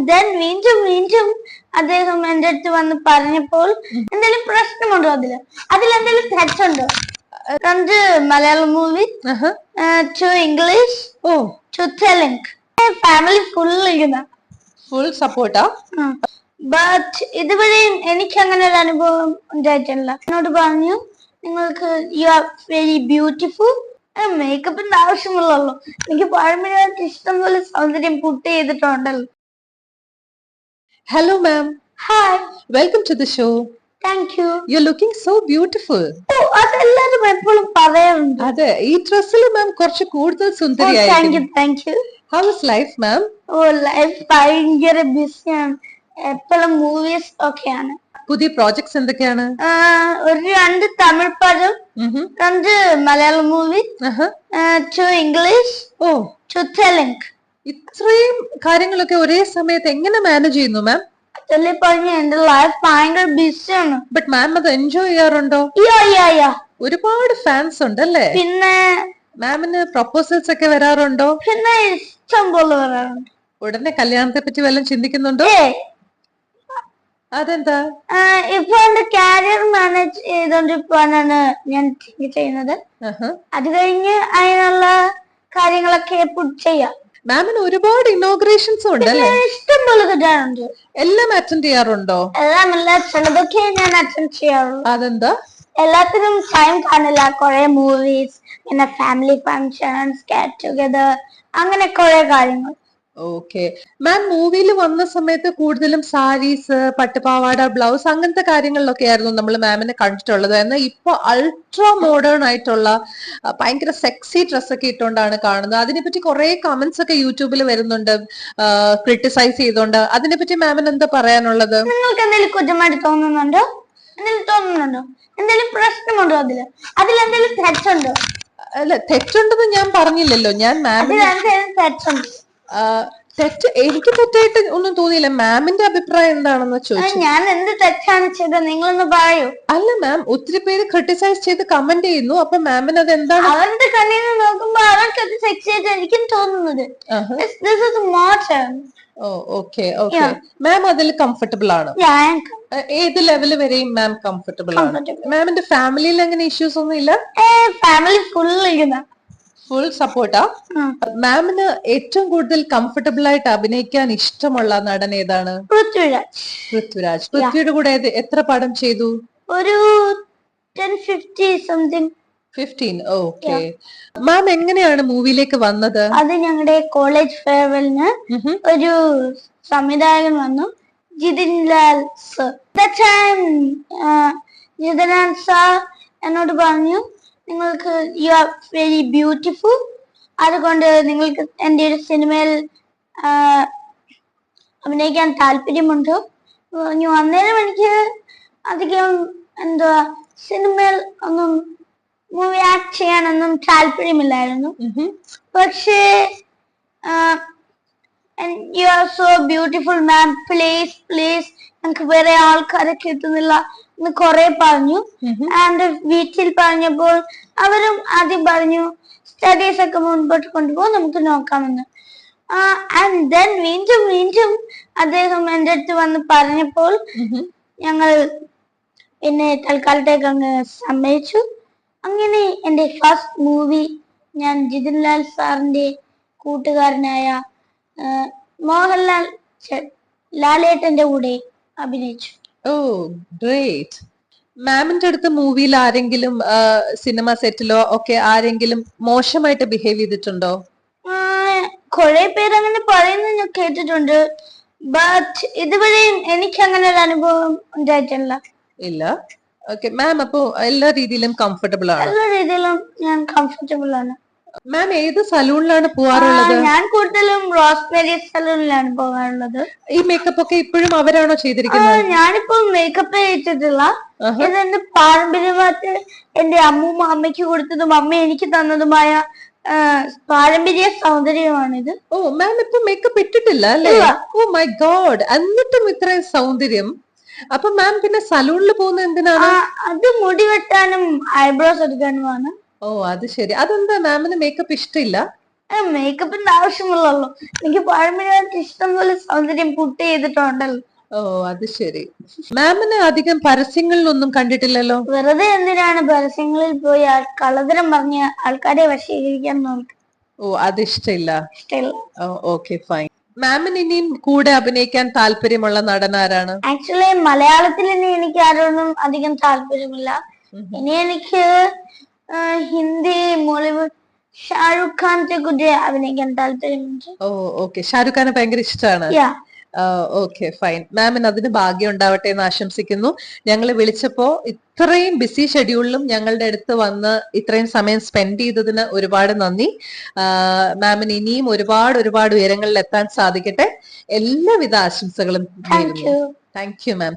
Then വീണ്ടും അദ്ദേഹം എന്റെ അടുത്ത് വന്ന് പറഞ്ഞപ്പോൾ എന്തെങ്കിലും പ്രശ്നമുണ്ടോ അതിലെന്തെങ്കിലും തെറ്റുണ്ടോ? From the Malayalam movie to English to Telugu. Family full support but ഇതുവരെയും എനിക്ക് അങ്ങനെ ഒരു അനുഭവം ഉണ്ടായിട്ടില്ല. എന്നോട് പറഞ്ഞു നിങ്ങൾക്ക് യു ആർ വെരി ബ്യൂട്ടിഫുൾ. മേക്കപ്പിന്റെ ആവശ്യമുള്ളൂ. എനിക്ക് പാരമ്പര്യമായിട്ട് ഇഷ്ടം പോലെ സൗന്ദര്യം പുട്ട് ചെയ്തിട്ടുണ്ടല്ലോ. Hello ma'am. Hi. Welcome to the show. Thank you. You're looking so beautiful. അതെല്ലാരും എപ്പോഴും പറയാറുണ്ട്. അതെ, ഈ ഡ്രസ്സിൽ മാം കുറച്ച് കൂടുതൽ സുന്ദരിയായിരിക്കും. Thank you. How is life ma'am? Life ഭയങ്കര ബിസിയാണ്. എപ്പോഴും മൂവീസ് ഒക്കെയാണ്. പുതിയ പ്രോജക്ട്സ് എന്തൊക്കെയാണ്? ഒരു 2 തമിഴ് പടം, 2 Malayalam movie, two English, two Telugu. ഇത്രയും കാര്യങ്ങളൊക്കെ ഒരേ സമയത്ത് എങ്ങനെ മാനേജ് ചെയ്യുന്നു മാം? അതല്ലേ പറഞ്ഞ എന്റെ ലൈഫ് ഭയങ്കര ബിസിയാണ്. ബട്ട് മാം അത് എൻജോയ് ചെയ്യാറുണ്ടോ? ഒരുപാട് ഫാൻസ് ഉണ്ടല്ലേ? പിന്നെ മാമിന് പ്രൊപ്പോസൽസ് ഒക്കെ വരാറുണ്ടോ? പിന്നെ ഇഷ്ടം പോലെ വരാറുണ്ട്. ഉടനെ കല്യാണത്തെ പറ്റി വല്ലതും ചിന്തിക്കുന്നുണ്ടോ? അതെന്താ? ഇപ്പൊ എന്റെ കാരിയർ മാനേജ് ചെയ്തോണ്ടിരിക്കാനാണ് ഞാൻ ചെയ്യുന്നത്. അത് കഴിഞ്ഞ് അതിനുള്ള കാര്യങ്ങളൊക്കെ ചെയ്യാം. മാമിന് ഒരുപാട് ഇനോഗ്രേഷൻസ് ഉണ്ടല്ലേ? ഇഷ്ടം പോലെ കിട്ടാറുണ്ട്. എല്ലാം അറ്റൻഡ് ചെയ്യാറുണ്ടോ? എല്ലാമല്ല, ചിലതൊക്കെ ഞാൻ അറ്റൻഡ് ചെയ്യാറുള്ളൂ. അതെന്താ? എല്ലാത്തിനും ടൈം കാണില്ല. കുറെ മൂവീസ്, പിന്നെ ഫാമിലി ഫങ്ഷൻസ്, ഗെറ്റ് ടുഗദർ, അങ്ങനെ കുറെ കാര്യങ്ങൾ. ഓക്കെ മാം, മൂവിയിൽ വന്ന സമയത്ത് കൂടുതലും സാരീസ്, പട്ടുപാവാട, ബ്ലൗസ് അങ്ങനത്തെ കാര്യങ്ങളിലൊക്കെ ആയിരുന്നു നമ്മൾ മാമിനെ കണ്ടിട്ടുള്ളത്. എന്നാൽ ഇപ്പൊ അൾട്രാ മോഡേൺ ആയിട്ടുള്ള ഭയങ്കര സെക്സി ഡ്രസ്സൊക്കെ ഇട്ടുകൊണ്ടാണ് കാണുന്നത്. അതിനെപ്പറ്റി കുറെ കമന്റ്സ് ഒക്കെ യൂട്യൂബിൽ വരുന്നുണ്ട്, ക്രിട്ടിസൈസ് ചെയ്തോണ്ട്. അതിനെപ്പറ്റി മാമിന് എന്താ പറയാനുള്ളത്? നിങ്ങൾക്ക് എന്തെങ്കിലും കുറ്റമായിട്ട് തോന്നുന്നുണ്ടോ? എന്തെങ്കിലും പ്രശ്നമുണ്ടോ? അതിലെന്തെങ്കിലും തെറ്റുണ്ടോ? അല്ല, തെറ്റുണ്ടെന്ന് ഞാൻ പറഞ്ഞില്ലല്ലോ. ഞാൻ മാമിന് തെറ്റ് എനിക്ക് തെറ്റായിട്ട് ഒന്നും തോന്നിയില്ല. മാമിന്റെ അഭിപ്രായം എന്താണെന്ന് ചോദിച്ചു. ഞാൻ എന്ത് തെറ്റാണ് ചെയ്തത് നിങ്ങളൊന്ന് പറയൂ. അല്ല മാം, ഒത്തിരി പേര് ക്രിട്ടിസൈസ് ചെയ്ത് കമന്റ് ചെയ്യുന്നു. അപ്പൊ മാമിന് അത് എന്താണ്? അവരുടെ കണ്ണിൽ നിന്ന് നോക്കുമ്പോ അവർക്ക് അത് സെക്സ് ആയിട്ട് എനിക്കും തോന്നുന്നത്. ഓക്കെ മാം അതിൽ കംഫർട്ടബിൾ ആണ്? ഏത് ലെവല് വരെയും മാം കംഫർട്ടബിൾ ആണ്? മാമിന്റെ ഫാമിലിയിൽ അങ്ങനെ ഇഷ്യൂസ് ഒന്നും ഇല്ല? ഫാമിലി ഫുൾ സപ്പോർട്ടാ? മാമിന് ഏറ്റവും കൂടുതൽ കംഫർട്ടബിൾ ആയിട്ട് അഭിനയിക്കാൻ ഇഷ്ടമുള്ള നടൻ ഏതാണ്? പൃഥ്വിരാജ്. പൃഥ്വിയുടെ കൂടെ എത്ര പടം ചെയ്തു? ഒരു 15. ഓക്കെ മാം, എങ്ങനെയാണ് മൂവിയിലേക്ക് വന്നത്? അത് ഞങ്ങളുടെ കോളേജ് ഫെയർവെല്ലിന് ഒരു സംവിധായകൻ വന്നു, ജിതിൻ ലാൽ സർ. ജിതിൻ ലാൽ സാർ എന്നോട് പറഞ്ഞു നിങ്ങൾക്ക് യു ആർ വെരി ബ്യൂട്ടിഫുൾ, അതുകൊണ്ട് നിങ്ങൾക്ക് എൻ്റെ ഒരു സിനിമയിൽ അഭിനയിക്കാൻ താല്പര്യമുണ്ടോ പറഞ്ഞു. അന്നേരം എനിക്ക് അധികം സിനിമയിൽ ഒന്നും മൂവി ആക്ട് ചെയ്യാനൊന്നും താല്പര്യമില്ലായിരുന്നു. പക്ഷേ you are so beautiful ma'am, please നമുക്ക് വേറെ ആൾക്കാരെ കിട്ടുന്നില്ല എന്ന് കുറെ പറഞ്ഞു. ആൻഡ് വീട്ടിൽ പറഞ്ഞപ്പോൾ അവരും ആദ്യം പറഞ്ഞു സ്റ്റഡീസ് ഒക്കെ മുൻപോട്ട് കൊണ്ടുപോകാൻ നമുക്ക് നോക്കാമെന്ന്. ആൻഡ് ദെൻ വീണ്ടും അദ്ദേഹം എന്റെ അടുത്ത് വന്ന് പറഞ്ഞപ്പോൾ ഞങ്ങൾ പിന്നെ തൽക്കാലത്തേക്ക് അങ്ങ് സമ്മതിച്ചു. അങ്ങനെ എന്റെ ഫസ്റ്റ് മൂവി ഞാൻ ജിതിൻ ലാൽ സാറിന്റെ കൂട്ടുകാരനായ മോഹൻലാൽ ലാലേട്ടന്റെ കൂടെ അഭിനയിച്ചു. ഗ്രേറ്റ്. മാമിന്റെ അടുത്ത് മൂവിയിൽ ആരെങ്കിലും സിനിമ സെറ്റിലോ ഒക്കെ ആരെങ്കിലും മോശമായിട്ട് ബിഹേവ് ചെയ്തിട്ടുണ്ടോ? കുറെ പേര് അങ്ങനെ പറയുന്നത് ഞാൻ കേട്ടിട്ടുണ്ട്. ബട്ട് ഇതുവരെയും എനിക്ക് അങ്ങനെ ഒരു അനുഭവം ഉണ്ടായിട്ടില്ല. ഇല്ല. ഓക്കെ മാം, അപ്പോ എല്ലാ രീതിയിലും കംഫർട്ടബിൾ ആണ്? എല്ലാ രീതിയിലും ഞാൻ കംഫർട്ടബിൾ ആണ്. മാം, ഏത് സലൂണിലാണ് പോവാറുള്ളത്? ഞാൻ കൂടുതലും റോസ്മേരി സലൂണിലാണ് പോകാറുള്ളത്. ഈ മേക്കപ്പ് ഒക്കെ ഇപ്പോഴും അവരാണോ ചെയ്തിരിക്കുന്നത്? ഞാനിപ്പോൾ മേക്കപ്പ് ചെയ്തിട്ടില്ല. ഇതെന്റെ പാരമ്പര്യമായിട്ട് എന്റെ അമ്മയ്ക്ക് കൊടുത്തതും അമ്മ എനിക്ക് തന്നതുമായ പാരമ്പര്യ സൗന്ദര്യമാണിത്. മാം ഇപ്പൊ മേക്കപ്പ് ഇട്ടിട്ടില്ല അല്ലേ? മൈ ഗോഡ്, എന്നിട്ടും ഇത്രയും സൗന്ദര്യം. അപ്പൊ മാം പിന്നെ സലൂണിൽ പോകുന്നത് എന്തിനാണ്? അത് മുടി വെട്ടാനും ഐബ്രോസ് എടുക്കാനുമാണ്. അത് ശരി. അതെന്താ മാമിന് മേക്കപ്പ് ഇഷ്ടമില്ല? മേക്കപ്പിന്റെ ആവശ്യമുള്ളല്ലോ. എനിക്ക് പാരമ്പര്യമായിട്ട് ഇഷ്ടം പോലെ സൗന്ദര്യം പുട്ട് ചെയ്തിട്ടുണ്ടല്ലോ. ഓ അത് ശരി. മാമിന് അധികം പരസ്യങ്ങളിലൊന്നും കണ്ടിട്ടില്ലല്ലോ. വെറുതെ എന്തിനാണ് പരസ്യങ്ങളിൽ പോയി കളതരം പറഞ്ഞ് ആൾക്കാരെ വശീകരിക്കാൻ നോക്കി. ഓ അതിഷ്ടമില്ല. ഇഷ്ടമില്ല. Okay fine. മാമിന് ഇനിയും കൂടെ അഭിനയിക്കാൻ താല്പര്യമുള്ള നടൻ ആരാണ്? ആക്ച്വലി മലയാളത്തിൽ ഇനി എനിക്ക് ആരോടും അധികം താല്പര്യമില്ല. ഇനി എനിക്ക് ഹിന്ദി, മോളിവുഡ്, ഷാരൂഖ് ഖാന്റെ കൂടെ അഭിനയിക്കാൻ താല്പര്യമുണ്ട്. ഓ ഓക്കെ. ഷാരൂഖ് ഖാനെ ഭയങ്കര ഇഷ്ടമാണ്. Okay fine. മാമിന് അതിന് ഭാഗ്യം ഉണ്ടാവട്ടെ എന്ന് ആശംസിക്കുന്നു. ഞങ്ങൾ വിളിച്ചപ്പോ ഇത്രയും ബിസി ഷെഡ്യൂളിലും ഞങ്ങളുടെ അടുത്ത് വന്ന് ഇത്രയും സമയം സ്പെൻഡ് ചെയ്തതിന് ഒരുപാട് നന്ദി. മാമിന് ഇനിയും ഒരുപാട് ഉയരങ്ങളിൽ എത്താൻ സാധിക്കട്ടെ. എല്ലാവിധ ആശംസകളും നേരുന്നു. Thank you ma'am.